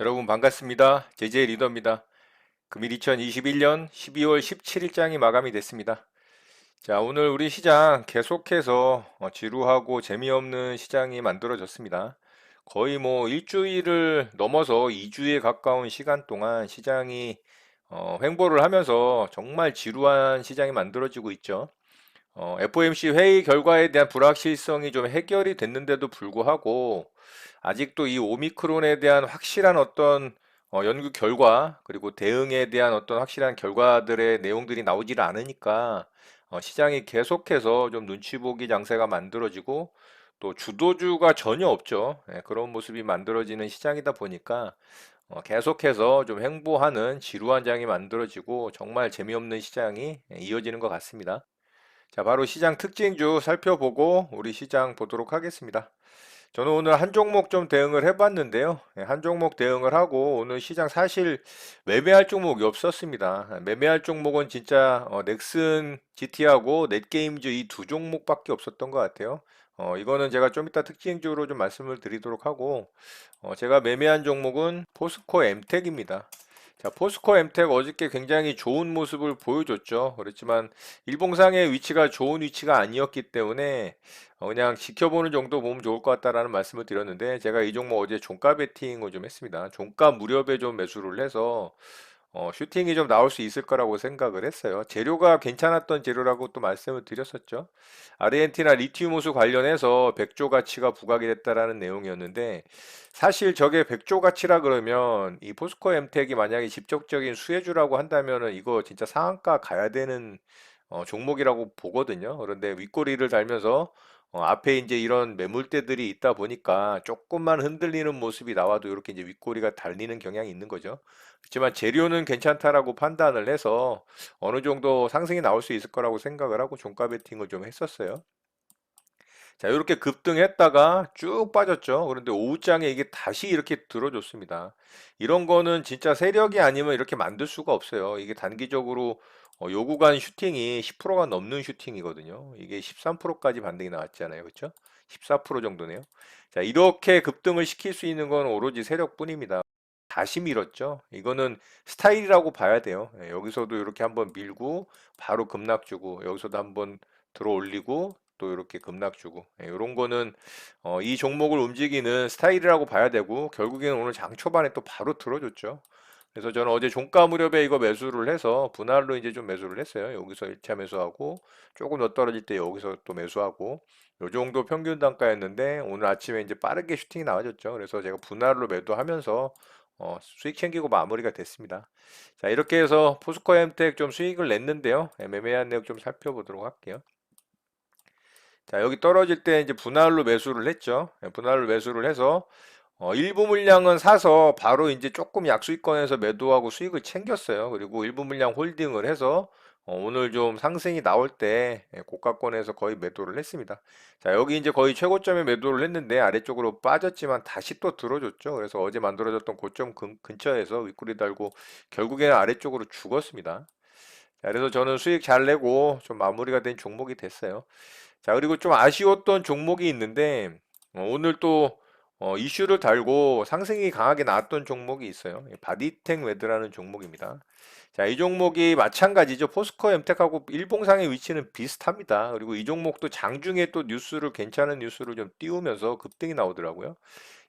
여러분 반갑습니다. 제제 리더입니다. 금일 2021년 12월 17일장이 마감이 됐습니다. 자, 오늘 우리 시장 계속해서 지루하고 재미없는 시장이 만들어졌습니다. 거의 뭐 일주일을 넘어서 2주에 가까운 시간 동안 시장이 횡보를 하면서 정말 지루한 시장이 만들어지고 있죠. FOMC 회의 결과에 대한 불확실성이 좀 해결이 됐는데도 불구하고 아직도 이 오미크론에 대한 확실한 어떤 연구 결과 그리고 대응에 대한 어떤 확실한 결과들의 내용들이 나오질 않으니까 시장이 계속해서 좀 눈치 보기 장세가 만들어지고 또 주도주가 전혀 없죠. 예, 그런 모습이 만들어지는 시장이다 보니까 계속해서 좀 횡보하는 지루한 장이 만들어지고 정말 재미없는 시장이 이어지는 것 같습니다. 자, 바로 시장 특징주 살펴보고 우리 시장 보도록 하겠습니다. 저는 오늘 한 종목 좀 대응을 해봤는데요. 한 종목 대응을 하고 오늘 시장 사실 매매할 종목이 없었습니다. 매매할 종목은 진짜 넥슨 GT하고 넷게임즈 이 두 종목밖에 없었던 것 같아요. 이거는 제가 좀 이따 특징주로 좀 말씀을 드리도록 하고 제가 매매한 종목은 포스코 엠텍입니다. 자, 포스코 엠텍 어저께 굉장히 좋은 모습을 보여줬죠. 그렇지만 일봉상의 위치가 좋은 위치가 아니었기 때문에 그냥 지켜보는 정도 보면 좋을 것 같다라는 말씀을 드렸는데 제가 이 종목 어제 종가 베팅을 좀 했습니다. 종가 무렵에 좀 매수를 해서 슈팅이 좀 나올 수 있을 거라고 생각을 했어요. 재료가 괜찮았던 재료라고 또 말씀을 드렸었죠. 아르헨티나 리튬 호수 관련해서 100조 가치가 부각이 됐다라는 내용이었는데 사실 저게 100조 가치라 그러면 이 포스코 엠텍이 만약에 직접적인 수혜주라고 한다면은 이거 진짜 상한가 가야 되는 종목이라고 보거든요. 그런데 윗꼬리를 달면서 앞에 이제 이런 매물대들이 있다 보니까 조금만 흔들리는 모습이 나와도 이렇게 이제 윗꼬리가 달리는 경향이 있는 거죠. 그렇지만 재료는 괜찮다라고 판단을 해서 어느 정도 상승이 나올 수 있을 거라고 생각을 하고 종가 베팅을 좀 했었어요. 자, 이렇게 급등했다가 쭉 빠졌죠. 그런데 오후장에 이게 다시 이렇게 들어줬습니다. 이런 거는 진짜 세력이 아니면 이렇게 만들 수가 없어요. 이게 단기적으로 요 구간 슈팅이 10%가 넘는 슈팅이거든요. 이게 13%까지 반등이 나왔잖아요. 그렇죠? 14% 정도네요. 자, 이렇게 급등을 시킬 수 있는 건 오로지 세력뿐입니다. 다시 밀었죠. 이거는 스타일이라고 봐야 돼요. 예, 여기서도 이렇게 한번 밀고 바로 급락 주고 여기서도 한번 들어 올리고 또 이렇게 급락 주고 이런 거는 이 종목을 움직이는 스타일이라고 봐야 되고 결국에는 오늘 장 초반에 또 바로 들어줬죠. 그래서 저는 어제 종가 무렵에 이거 매수를 해서 분할로 이제 좀 매수를 했어요. 여기서 1차 매수하고 조금 더 떨어질 때 여기서 또 매수하고 요 정도 평균 단가였는데 오늘 아침에 이제 빠르게 슈팅이 나와줬죠. 그래서 제가 분할로 매도하면서 수익 챙기고 마무리가 됐습니다. 자, 이렇게 해서 포스코 엠텍 좀 수익을 냈는데요. 매매한 내역 좀 살펴보도록 할게요. 자, 여기 떨어질 때 이제 분할로 매수를 했죠. 분할로 매수를 해서 일부 물량은 사서 바로 이제 조금 약수익권에서 매도하고 수익을 챙겼어요. 그리고 일부 물량 홀딩을 해서 오늘 좀 상승이 나올 때 고가권에서 거의 매도를 했습니다. 자, 여기 이제 거의 최고점에 매도를 했는데 아래쪽으로 빠졌지만 다시 또 들어줬죠. 그래서 어제 만들어졌던 고점 근처에서 윗꼬리 달고 결국에는 아래쪽으로 죽었습니다. 자, 그래서 저는 수익 잘 내고 좀 마무리가 된 종목이 됐어요. 자, 그리고 좀 아쉬웠던 종목이 있는데, 오늘 또, 이슈를 달고 상승이 강하게 나왔던 종목이 있어요. 바디텍 웨드라는 종목입니다. 자, 이 종목이 마찬가지죠. 포스코 엠텍하고 일봉상의 위치는 비슷합니다. 그리고 이 종목도 장중에 또 괜찮은 뉴스를 좀 띄우면서 급등이 나오더라고요.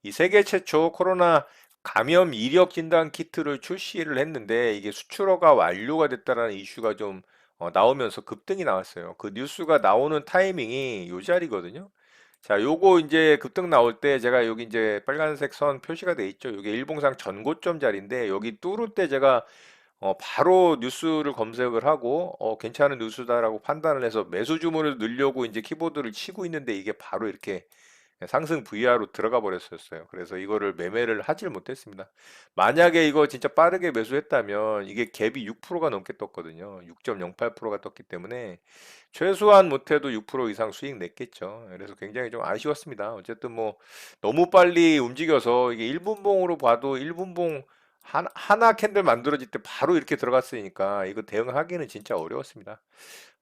이 세계 최초 코로나 감염 이력 진단 키트를 출시를 했는데 이게 수출허가 완료가 됐다라는 이슈가 좀 나오면서 급등이 나왔어요. 그 뉴스가 나오는 타이밍이 요 자리거든요. 자, 요거 이제 급등 나올 때 제가 여기 이제 빨간색 선 표시가 돼 있죠. 이게 일봉상 전고점 자리인데 여기 뚫을 때 제가 바로 뉴스를 검색을 하고 괜찮은 뉴스다라고 판단을 해서 매수 주문을 넣으려고 이제 키보드를 치고 있는데 이게 바로 이렇게 상승 VR로 들어가 버렸었어요. 그래서 이거를 매매를 하질 못했습니다. 만약에 이거 진짜 빠르게 매수했다면 이게 갭이 6%가 넘게 떴거든요. 6.08%가 떴기 때문에 최소한 못해도 6% 이상 수익 냈겠죠. 그래서 굉장히 좀 아쉬웠습니다. 어쨌든 뭐 너무 빨리 움직여서 이게 1분봉으로 봐도 1분봉 하나 캔들 만들어질 때 바로 이렇게 들어갔으니까 이거 대응하기는 진짜 어려웠습니다.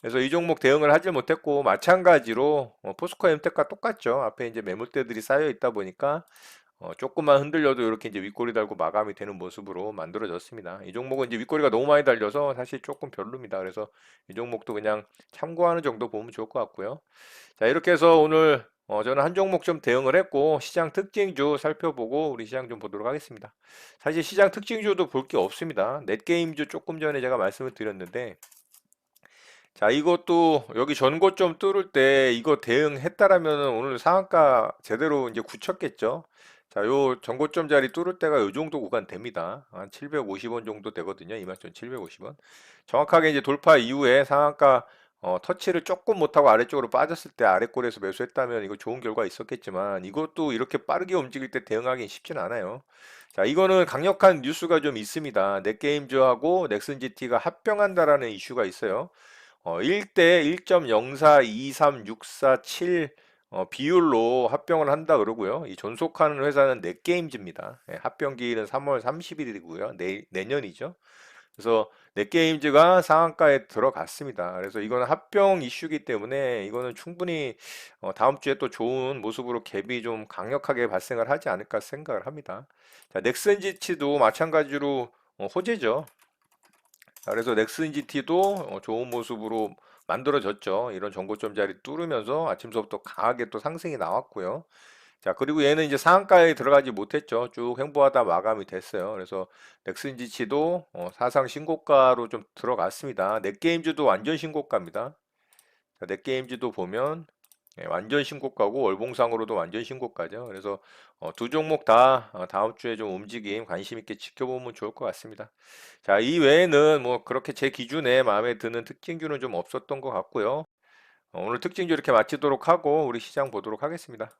그래서 이 종목 대응을 하지 못했고 마찬가지로 포스코 엠텍과 똑같죠. 앞에 이제 매물대들이 쌓여 있다 보니까 조금만 흔들려도 이렇게 이제 윗꼬리 달고 마감이 되는 모습으로 만들어졌습니다. 이 종목은 이제 윗꼬리가 너무 많이 달려서 사실 조금 별로입니다. 그래서 이 종목도 그냥 참고하는 정도 보면 좋을 것 같고요. 자, 이렇게 해서 오늘 저는 한 종목 좀 대응을 했고 시장 특징주 살펴보고 우리 시장 좀 보도록 하겠습니다. 사실 시장 특징주도 볼 게 없습니다. 넷게임주 조금 전에 제가 말씀을 드렸는데 자, 이것도 여기 전고점 뚫을 때 이거 대응했다라면 오늘 상한가 제대로 이제 굳혔겠죠. 자, 요 전고점 자리 뚫을 때가 요 정도 구간 됩니다. 한 750원 정도 되거든요. 21,750원. 정확하게 이제 돌파 이후에 상한가 터치를 조금 못하고 아래쪽으로 빠졌을 때 아래골에서 매수했다면 이거 좋은 결과 있었겠지만 이것도 이렇게 빠르게 움직일 때 대응하기 쉽진 않아요. 자, 이거는 강력한 뉴스가 좀 있습니다. 넷게임즈하고 넥슨GT가 합병한다라는 이슈가 있어요. 1대 1.042364 비율로 합병을 한다 그러고요. 이 존속하는 회사는 넷게임즈입니다. 합병기일은 3월 30일이고요. 내년이죠. 그래서 넷게임즈가 상한가에 들어갔습니다. 그래서 이거는 합병 이슈기 때문에 이거는 충분히 다음 주에 또 좋은 모습으로 갭이 좀 강력하게 발생을 하지 않을까 생각을 합니다. 자, 넥슨지티도 마찬가지로 호재죠. 자, 그래서 넥슨GT도 좋은 모습으로 만들어졌죠. 이런 전고점 자리 뚫으면서 아침서부터 강하게 또 상승이 나왔고요. 자, 그리고 얘는 이제 상한가에 들어가지 못했죠. 쭉 횡보하다 마감이 됐어요. 그래서 넥슨GT도 사상 신고가로 좀 들어갔습니다. 넷게임즈도 완전 신고가입니다. 자, 넷게임즈도 보면 완전 신고가고 월봉상으로도 완전 신고가죠. 그래서 두 종목 다 다음 주에 좀 움직임 관심 있게 지켜보면 좋을 것 같습니다. 자, 이 외에는 뭐 그렇게 제 기준에 마음에 드는 특징주는 좀 없었던 것 같고요. 오늘 특징주 이렇게 마치도록 하고 우리 시장 보도록 하겠습니다.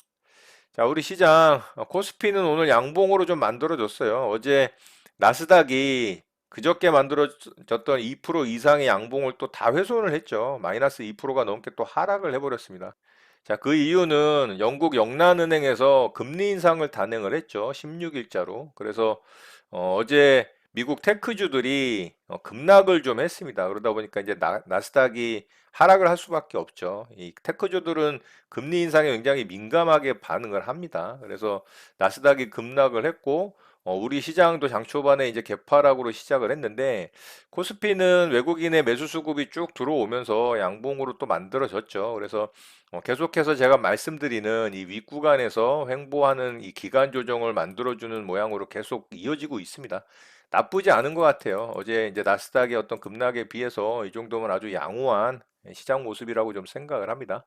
자, 우리 시장 코스피는 오늘 양봉으로 좀 만들어졌어요. 어제 나스닥이 그저께 만들어졌던 2% 이상의 양봉을 또 다 훼손을 했죠. 마이너스 2%가 넘게 또 하락을 해버렸습니다. 자, 그 이유는 영국 영란은행에서 금리 인상을 단행을 했죠. 16일자로. 그래서 제 미국 테크주들이 급락을 좀 했습니다. 그러다 보니까 이제 나스닥이 하락을 할 수밖에 없죠. 이 테크주들은 금리 인상에 굉장히 민감하게 반응을 합니다. 그래서 나스닥이 급락을 했고 우리 시장도 장 초반에 이제 개파락으로 시작을 했는데 코스피는 외국인의 매수 수급이 쭉 들어오면서 양봉으로 또 만들어졌죠. 그래서 계속해서 제가 말씀드리는 이 윗구간에서 횡보하는 이 기간 조정을 만들어주는 모양으로 계속 이어지고 있습니다. 나쁘지 않은 것 같아요. 어제 이제 나스닥의 어떤 급락에 비해서 이 정도면 아주 양호한 시장 모습이라고 좀 생각을 합니다.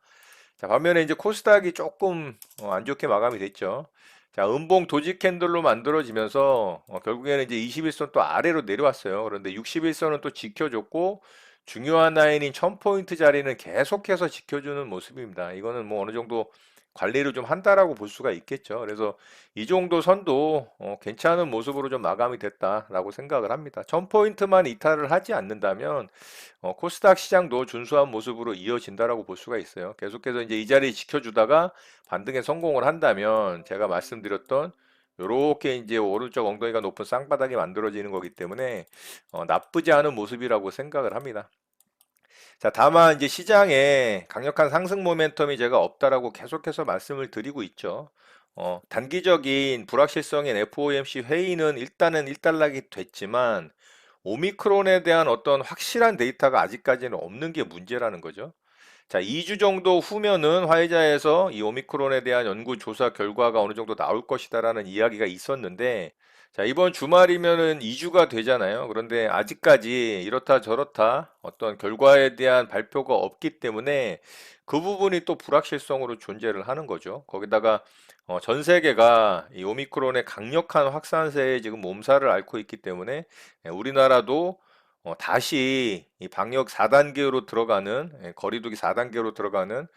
자, 반면에 이제 코스닥이 조금 안 좋게 마감이 됐죠. 자, 음봉 도지 캔들로 만들어지면서 결국에는 이제 21선 또 아래로 내려왔어요. 그런데 61선은 또 지켜줬고 중요한 라인인 1000포인트 자리는 계속해서 지켜주는 모습입니다. 이거는 뭐 어느 정도 관리를 좀 한다라고 볼 수가 있겠죠. 그래서 이 정도 선도 괜찮은 모습으로 좀 마감이 됐다라고 생각을 합니다. 1000포인트만 이탈을 하지 않는다면 코스닥 시장도 준수한 모습으로 이어진다라고 볼 수가 있어요. 계속해서 이제 이 자리 지켜주다가 반등에 성공을 한다면 제가 말씀드렸던 요렇게 이제 오른쪽 엉덩이가 높은 쌍바닥이 만들어지는 거기 때문에 나쁘지 않은 모습이라고 생각을 합니다. 자, 다만 이제 시장에 강력한 상승 모멘텀이 제가 없다라고 계속해서 말씀을 드리고 있죠. 단기적인 불확실성인 FOMC 회의는 일단은 일단락이 됐지만 오미크론에 대한 어떤 확실한 데이터가 아직까지는 없는 게 문제라는 거죠. 자, 2주 정도 후면은 화이자에서 이 오미크론에 대한 연구 조사 결과가 어느 정도 나올 것이다라는 이야기가 있었는데, 자, 이번 주말이면은 2주가 되잖아요. 그런데 아직까지 이렇다 저렇다 어떤 결과에 대한 발표가 없기 때문에 그 부분이 또 불확실성으로 존재를 하는 거죠. 거기다가 전 세계가 이 오미크론의 강력한 확산세에 지금 몸살을 앓고 있기 때문에 우리나라도 다시 이 방역 4단계로 들어가는 거리두기 4단계로 들어가는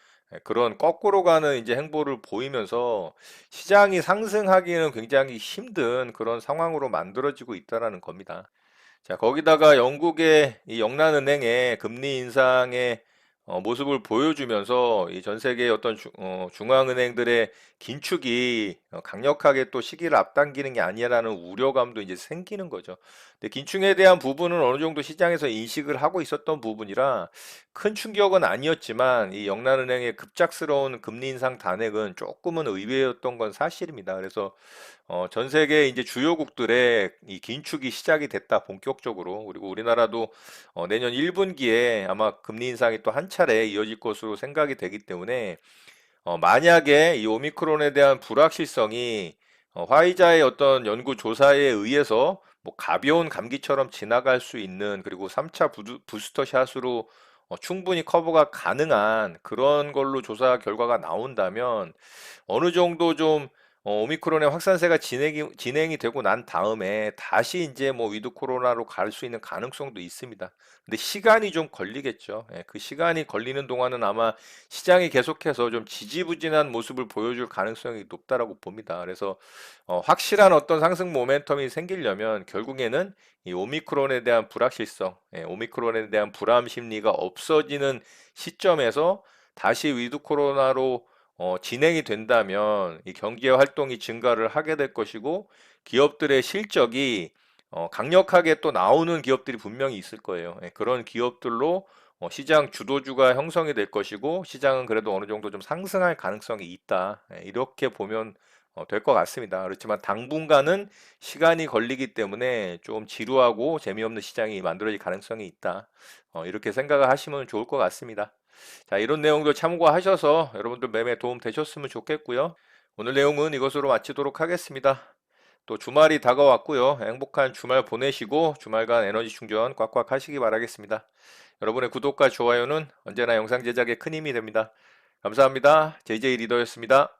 그런 거꾸로 가는 이제 행보를 보이면서 시장이 상승하기는 굉장히 힘든 그런 상황으로 만들어지고 있다라는 겁니다. 자, 거기다가 영국의 이 영란은행의 금리 인상의 모습을 보여주면서 이 전 세계 어떤 중앙은행들의 긴축이 강력하게 또 시기를 앞당기는 게 아니라는 우려감도 이제 생기는 거죠. 근데 긴축에 대한 부분은 어느 정도 시장에서 인식을 하고 있었던 부분이라 큰 충격은 아니었지만 이 영란은행의 급작스러운 금리 인상 단행은 조금은 의외였던 건 사실입니다. 그래서 전 세계 이제 주요국들의 이 긴축이 시작이 됐다, 본격적으로. 그리고 우리나라도 내년 1분기에 아마 금리 인상이 또 한 차례 이어질 것으로 생각이 되기 때문에 만약에 이 오미크론에 대한 불확실성이 화이자의 어떤 연구 조사에 의해서 뭐 가벼운 감기처럼 지나갈 수 있는, 그리고 3차 부스터 샷으로 충분히 커버가 가능한 그런 걸로 조사 결과가 나온다면 어느 정도 좀 오미크론의 확산세가 진행이 되고 난 다음에 다시 이제 뭐 위드 코로나로 갈 수 있는 가능성도 있습니다. 근데 시간이 좀 걸리겠죠. 예, 그 시간이 걸리는 동안은 아마 시장이 계속해서 좀 지지부진한 모습을 보여줄 가능성이 높다라고 봅니다. 그래서 확실한 어떤 상승 모멘텀이 생기려면 결국에는 이 오미크론에 대한 불확실성, 오미크론에 대한 불안 심리가 없어지는 시점에서 다시 위드 코로나로 진행이 된다면 이 경제 활동이 증가를 하게 될 것이고, 기업들의 실적이 강력하게 또 나오는 기업들이 분명히 있을 거예요. 그런 기업들로 시장 주도주가 형성이 될 것이고, 시장은 그래도 어느 정도 좀 상승할 가능성이 있다. 이렇게 보면 될 것 같습니다. 그렇지만 당분간은 시간이 걸리기 때문에 좀 지루하고 재미없는 시장이 만들어질 가능성이 있다. 이렇게 생각을 하시면 좋을 것 같습니다. 자, 이런 내용도 참고하셔서 여러분들 매매 도움 되셨으면 좋겠고요. 오늘 내용은 이것으로 마치도록 하겠습니다. 또 주말이 다가왔고요. 행복한 주말 보내시고 주말간 에너지 충전 꽉꽉 하시기 바라겠습니다. 여러분의 구독과 좋아요는 언제나 영상 제작에 큰 힘이 됩니다. 감사합니다. JJ 리더였습니다.